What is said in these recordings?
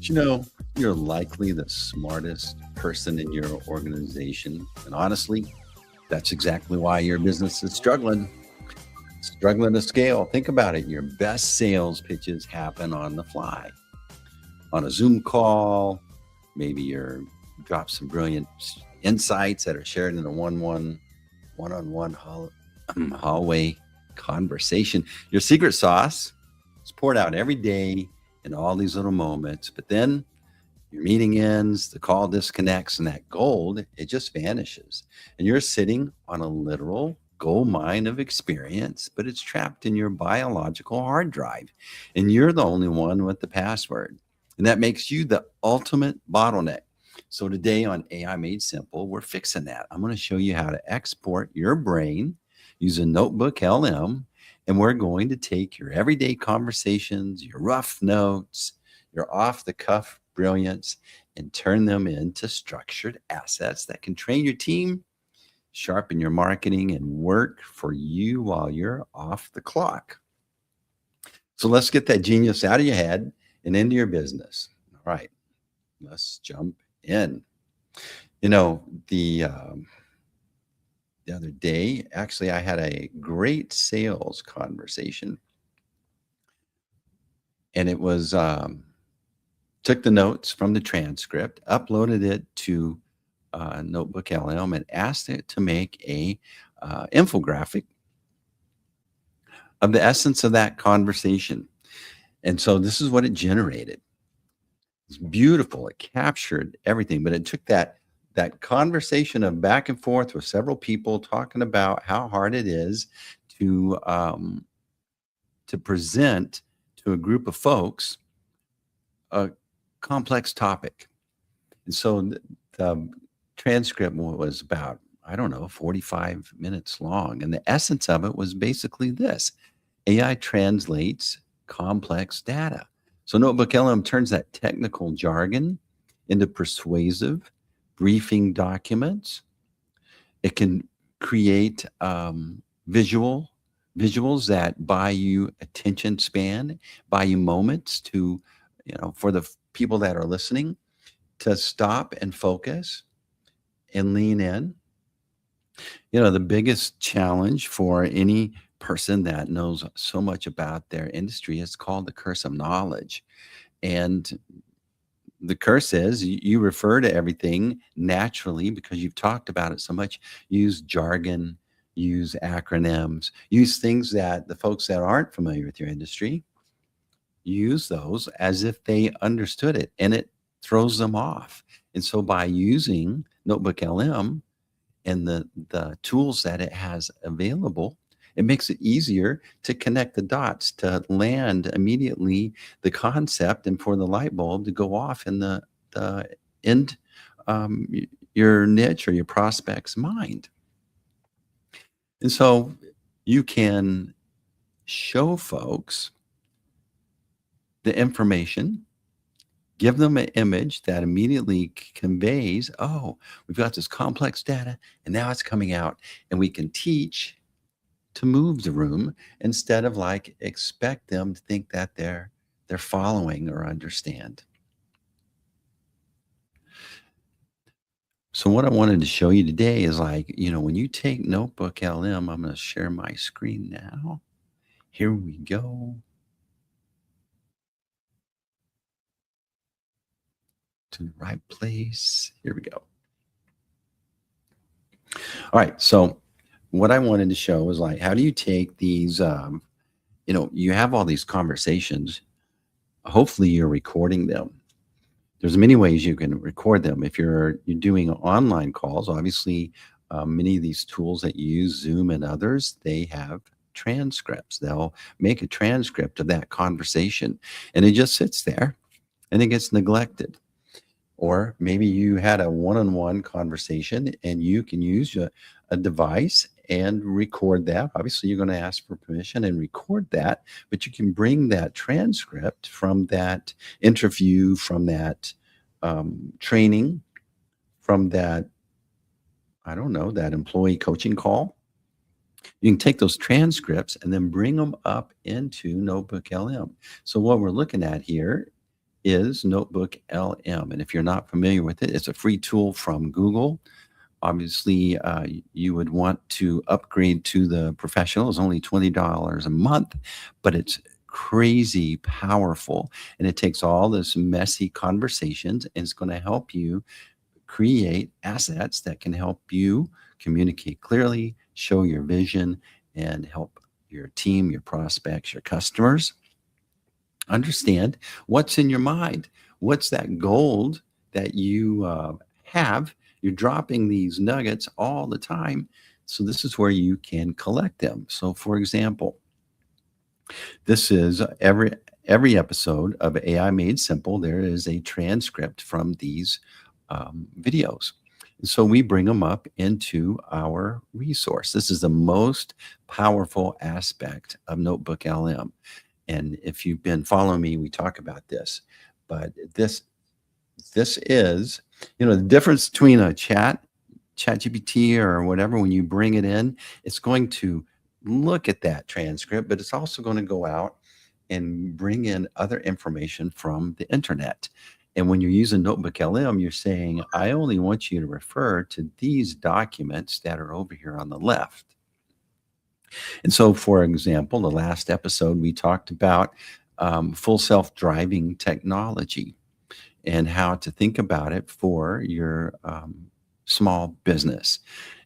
You know, you're likely the smartest person in your organization. And honestly, that's exactly why your business is struggling to scale. Think about it. Your best sales pitches happen on the fly, on a Zoom call. Maybe you're drop some brilliant insights that are shared in a one-on-one hallway conversation. Your secret sauce is poured out every day in all these little moments, but then your meeting ends, the call disconnects, and that gold, it just vanishes. And you're sitting on a literal gold mine of experience, but it's trapped in your biological hard drive. And you're the only one with the password. And that makes you the ultimate bottleneck. So today on AI Made Simple, we're fixing that. I'm going to show you how to export your brain using NotebookLM. And we're going to take your everyday conversations, your rough notes, your off the cuff brilliance, and turn them into structured assets that can train your team, sharpen your marketing, and work for you while you're off the clock. So let's get that genius out of your head and into your business. All right, let's jump in. You know, the other day, actually, I had a great sales conversation, and it was took the notes from the transcript, uploaded it to NotebookLM, and asked it to make a infographic of the essence of that conversation. And so this is what it generated. It's beautiful. It captured everything, but it took that conversation of back and forth with several people talking about how hard it is to present to a group of folks a complex topic. And so the transcript was about, I don't know, 45 minutes long. And the essence of it was basically this: AI translates complex data. So NotebookLM turns that technical jargon into persuasive briefing documents. It can create visuals that buy you attention span, buy you moments to, for the people that are listening, to stop and focus and lean in. The biggest challenge for any person that knows so much about their industry is called the curse of knowledge. And the curse is you refer to everything naturally because you've talked about it so much. Use jargon, use acronyms, use things that the folks that aren't familiar with your industry use those as if they understood it, and it throws them off. And so by using NotebookLM and the tools that it has available, it makes it easier to connect the dots, to land immediately the concept, and for the light bulb to go off in the end, your niche or your prospect's mind. And so you can show folks the information, give them an image that immediately conveys, oh, we've got this complex data and now it's coming out, and we can teach to move the room instead of like expect them to think that they're following or understand. So what I wanted to show you today is when you take NotebookLM, I'm going to share my screen now. Here we go. To the right place. Here we go. All right. So what I wanted to show is how do you take these, you have all these conversations. Hopefully you're recording them. There's many ways you can record them. If you're doing online calls, obviously many of these tools that you use, Zoom and others, they have transcripts. They'll make a transcript of that conversation, and it just sits there and it gets neglected. Or maybe you had a one-on-one conversation and you can use a device and record that. Obviously, you're going to ask for permission and record that, but you can bring that transcript from that interview, from that training, from that, I don't know, that employee coaching call. You can take those transcripts and then bring them up into NotebookLM. So what we're looking at here is NotebookLM. And if you're not familiar with it, it's a free tool from Google. Obviously, you would want to upgrade to the professional. It's only $20 a month, but it's crazy powerful. And it takes all this messy conversations and it's going to help you create assets that can help you communicate clearly, show your vision, and help your team, your prospects, your customers understand what's in your mind. What's that gold that you have? You're dropping these nuggets all the time. So this is where you can collect them. So for example, this is every episode of AI Made Simple. There is a transcript from these videos. So we bring them up into our resource. This is the most powerful aspect of NotebookLM. And if you've been following me, we talk about this. But this is, the difference between a ChatGPT or whatever. When you bring it in, it's going to look at that transcript, but it's also going to go out and bring in other information from the internet. And when you're using NotebookLM, you're saying, I only want you to refer to these documents that are over here on the left. And so, for example, the last episode, we talked about full self-driving technology and how to think about it for your small business.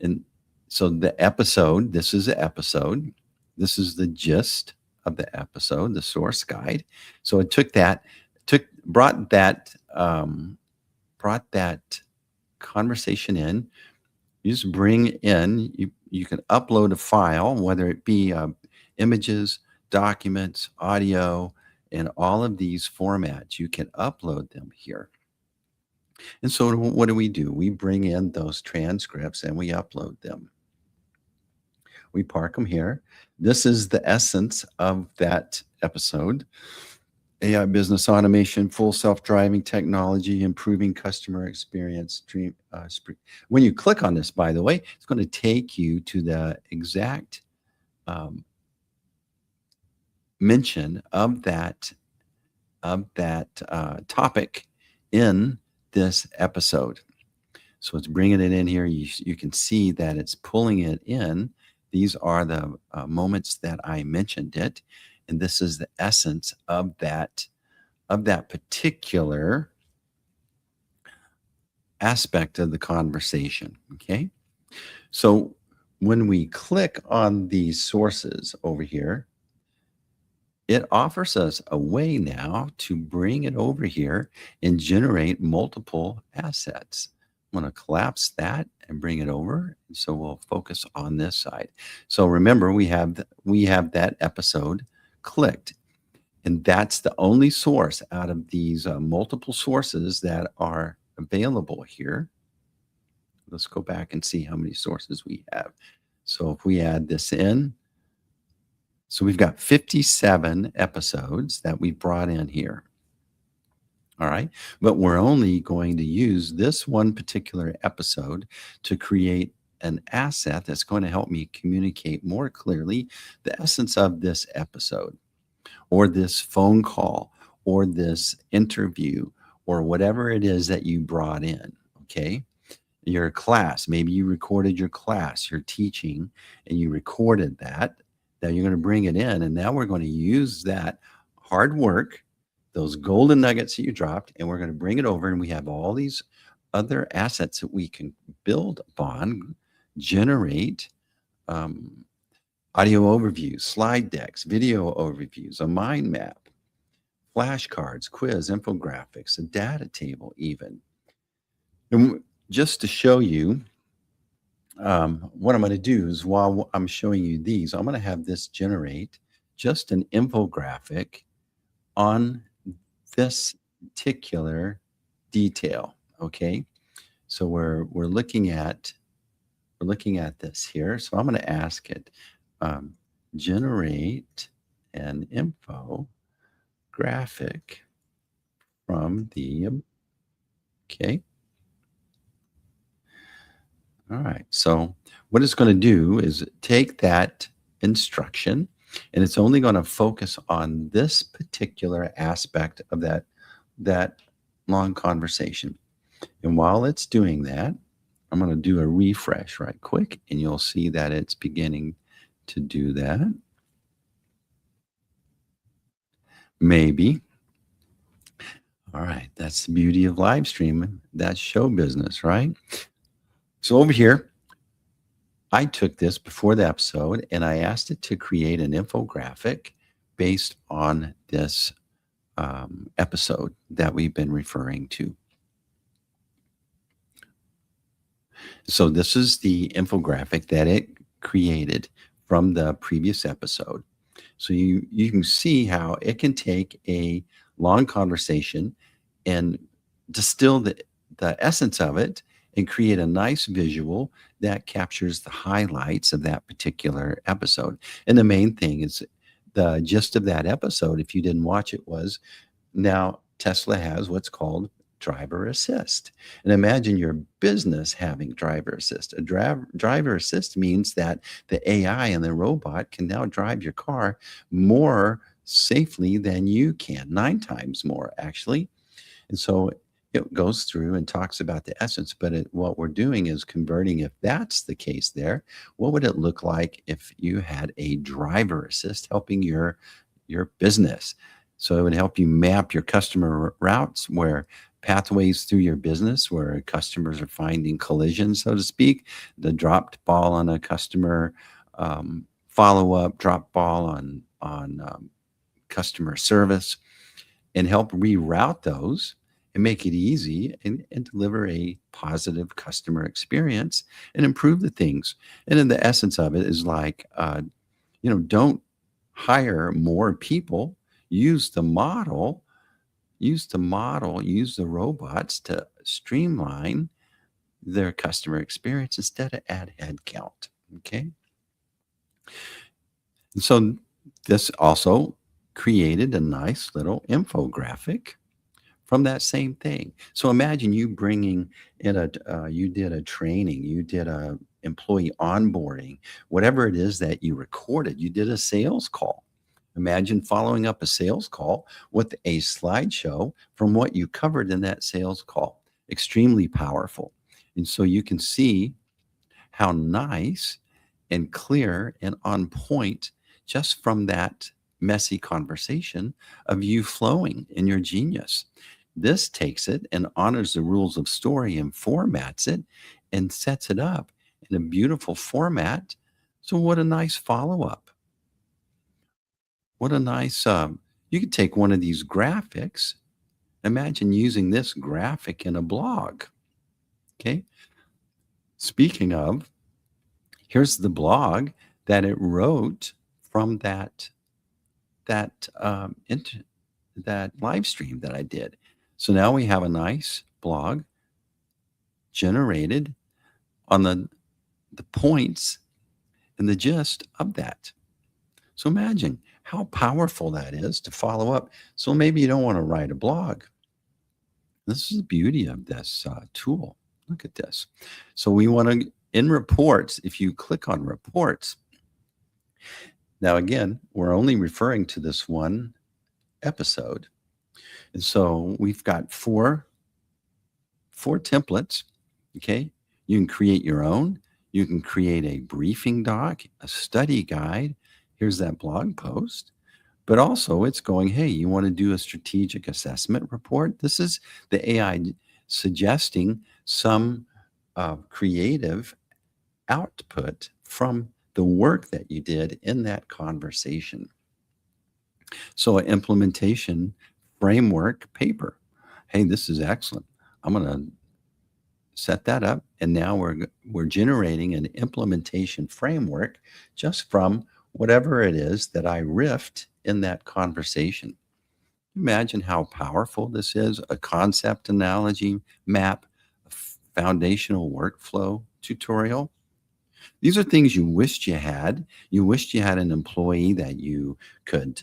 And so this is the episode. This is the gist of the episode, the source guide. So it brought that conversation in. You just bring in, you can upload a file, whether it be images, documents, audio, and all of these formats. You can upload them here. And so what do? We bring in those transcripts and we upload them. We park them here. This is the essence of that episode. AI business automation, full self-driving technology, improving customer experience. When you click on this, by the way, it's going to take you to the exact mention of that topic in this episode. So it's bringing it in here. You can see that it's pulling it in. These are the moments that I mentioned it. And this is the essence of that particular aspect of the conversation. Okay. So when we click on these sources over here, it offers us a way now to bring it over here and generate multiple assets. I'm going to collapse that and bring it over. So we'll focus on this side. So remember, we have that episode clicked. And that's the only source out of these multiple sources that are available here. Let's go back and see how many sources we have. So if we add this in, so we've got 57 episodes that we brought in here. All right. But we're only going to use this one particular episode to create an asset that's going to help me communicate more clearly the essence of this episode, or this phone call, or this interview, or whatever it is that you brought in, okay? Your class, maybe you recorded your class, you're teaching, and you recorded that. Now you're going to bring it in, and now we're going to use that hard work, those golden nuggets that you dropped, and we're going to bring it over, and we have all these other assets that we can build upon, generate, audio overviews, slide decks, video overviews, a mind map, flashcards, quiz, infographics, a data table even. And just to show you what I'm going to do is, while I'm showing you these, I'm going to have this generate just an infographic on this particular detail, okay? So we're looking at this here. So I'm going to ask it, generate an info graphic from the, okay. All right. So what it's going to do is take that instruction, and it's only going to focus on this particular aspect of that that long conversation. And while it's doing that, I'm going to do a refresh right quick, and you'll see that it's beginning to do that. Maybe. All right. That's the beauty of live streaming. That's show business, right? So over here, I took this before the episode and I asked it to create an infographic based on this episode that we've been referring to. So this is the infographic that it created from the previous episode. So you can see how it can take a long conversation and distill the essence of it and create a nice visual that captures the highlights of that particular episode. And the main thing is the gist of that episode, if you didn't watch it, was now Tesla has what's called driver assist. And imagine your business having driver assist. A driver assist means that the AI and the robot can now drive your car more safely than you can, 9 times more, actually. And so it goes through and talks about the essence, but what we're doing is converting. If that's the case there, what would it look like if you had a driver assist helping your business? So it would help you map your customer routes, where pathways through your business where customers are finding collisions, so to speak, the dropped ball on a customer, follow-up, drop ball on customer service, and help reroute those and make it easy and deliver a positive customer experience and improve the things. And then the essence of it is like, don't hire more people. Use the robots to streamline their customer experience instead of add headcount. Okay. And so this also created a nice little infographic from that same thing. So imagine you bringing in you did a training, you did a employee onboarding, whatever it is that you recorded, you did a sales call. Imagine following up a sales call with a slideshow from what you covered in that sales call. Extremely powerful. And so you can see how nice and clear and on point just from that messy conversation of you flowing in your genius. This takes it and honors the rules of story and formats it and sets it up in a beautiful format. So what a nice follow-up. What a nice, you could take one of these graphics. Imagine using this graphic in a blog. Okay. Speaking of, here's the blog that it wrote from that live stream that I did. So now we have a nice blog generated on the points and the gist of that. So imagine how powerful that is to follow up. So maybe you don't want to write a blog. This is the beauty of this tool. Look at this. So we want to, in reports, if you click on reports, now again, we're only referring to this one episode. And so we've got four templates. Okay. You can create your own. You can create a briefing doc, a study guide. Here's that blog post. But also it's going, hey, you want to do a strategic assessment report? This is the AI suggesting some creative output from the work that you did in that conversation. So an implementation framework paper. Hey, this is excellent. I'm going to set that up. And now we're generating an implementation framework just from whatever it is that I riffed in that conversation. Imagine how powerful this is, a concept analogy map, a foundational workflow tutorial. These are things you wished you had. You wished you had an employee that you could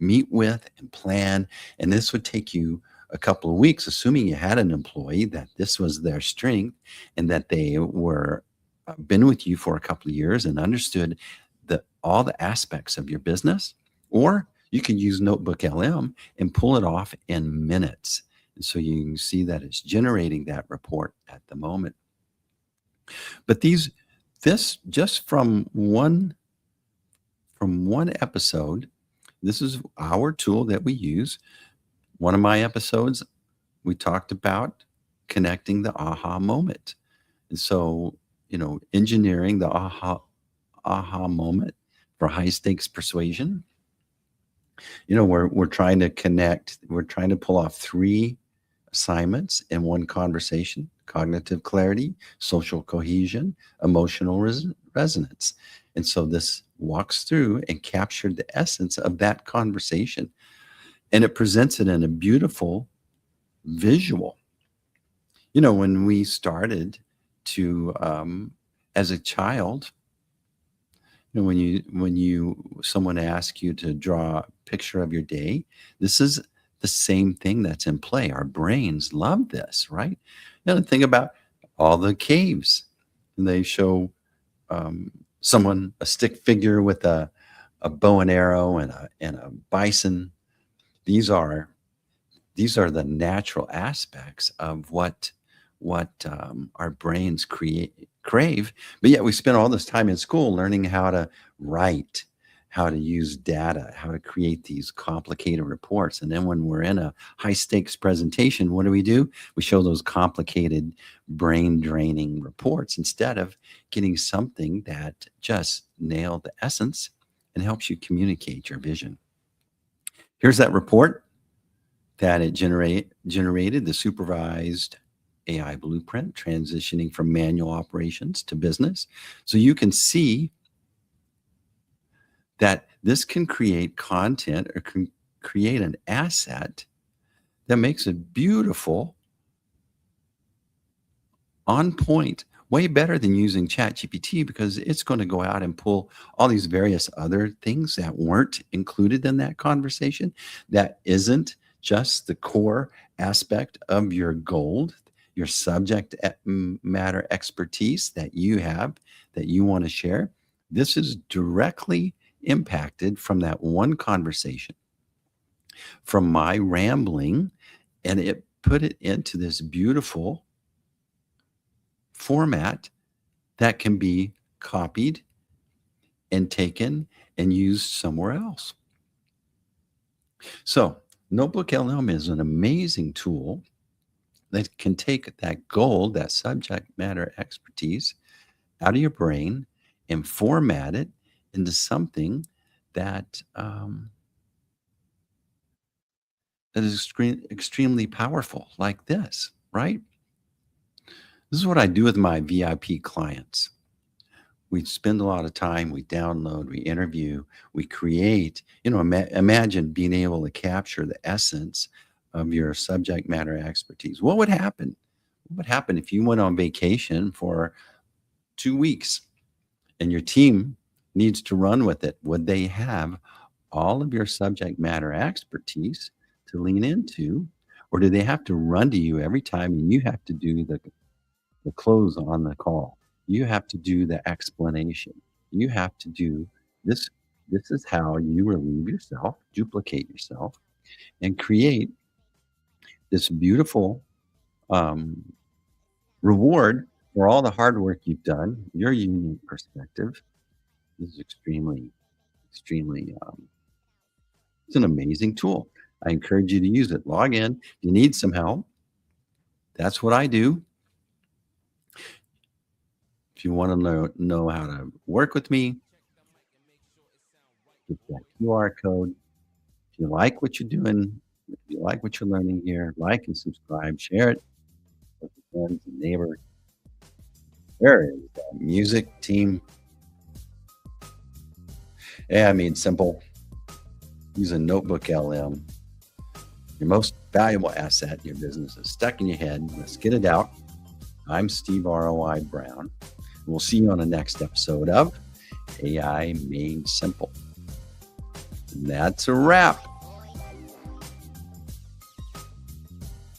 meet with and plan. And this would take you a couple of weeks, assuming you had an employee that this was their strength and that they were been with you for a couple of years and understood all the aspects of your business. Or You can use NotebookLM and pull it off in minutes. And so you can see that it's generating that report at the moment. But this just from one episode, this is our tool that we use. One of my episodes, we talked about connecting the aha moment. And so, engineering the aha moment for high stakes persuasion. We're trying to connect, we're trying to pull off 3 assignments in one conversation: cognitive clarity, social cohesion, emotional resonance. And so this walks through and captured the essence of that conversation, and it presents it in a beautiful visual. When we started to, as a child, someone asks you to draw a picture of your day, this is the same thing that's in play. Our brains love this, right? Think about all the caves. And they show a stick figure with a bow and arrow and a bison. These are the natural aspects of what our brains crave. But yet we spend all this time in school learning how to write, how to use data, how to create these complicated reports. And then when we're in a high stakes presentation, what do? We show those complicated brain draining reports instead of getting something that just nailed the essence and helps you communicate your vision. Here's that report that it generated, the supervised AI blueprint, transitioning from manual operations to business. So you can see that this can create content or can create an asset that makes it beautiful, on point, way better than using ChatGPT, because it's going to go out and pull all these various other things that weren't included in that conversation, that isn't just the core aspect of your gold, your subject matter expertise that you have, that you want to share. This is directly impacted from that one conversation, from my rambling, and it put it into this beautiful format that can be copied and taken and used somewhere else. So NotebookLM is an amazing tool that can take that gold, that subject matter expertise, out of your brain and format it into something that that is extremely powerful, like this, right? This is what I do with my VIP clients. We spend a lot of time, we download, we interview, we create. Imagine being able to capture the essence of your subject matter expertise. What would happen? What would happen if you went on vacation for 2 weeks and your team needs to run with it? Would they have all of your subject matter expertise to lean into, or do they have to run to you every time and you have to do the close on the call? You have to do the explanation. You have to do this. This is how you relieve yourself, duplicate yourself, and create this beautiful reward for all the hard work you've done, your unique perspective. This is extremely, it's an amazing tool. I encourage you to use it. Log in. If you need some help, that's what I do. If you want to know how to work with me, get that QR code. If you like what you're doing, if you like what you're learning here, like and subscribe, share it with your friends and neighbors. There is that music team. Yeah, simple. Use a NotebookLM. Your most valuable asset in your business is stuck in your head. Let's get it out. I'm Steve ROI Brown. We'll see you on the next episode of AI Made Simple. And that's a wrap.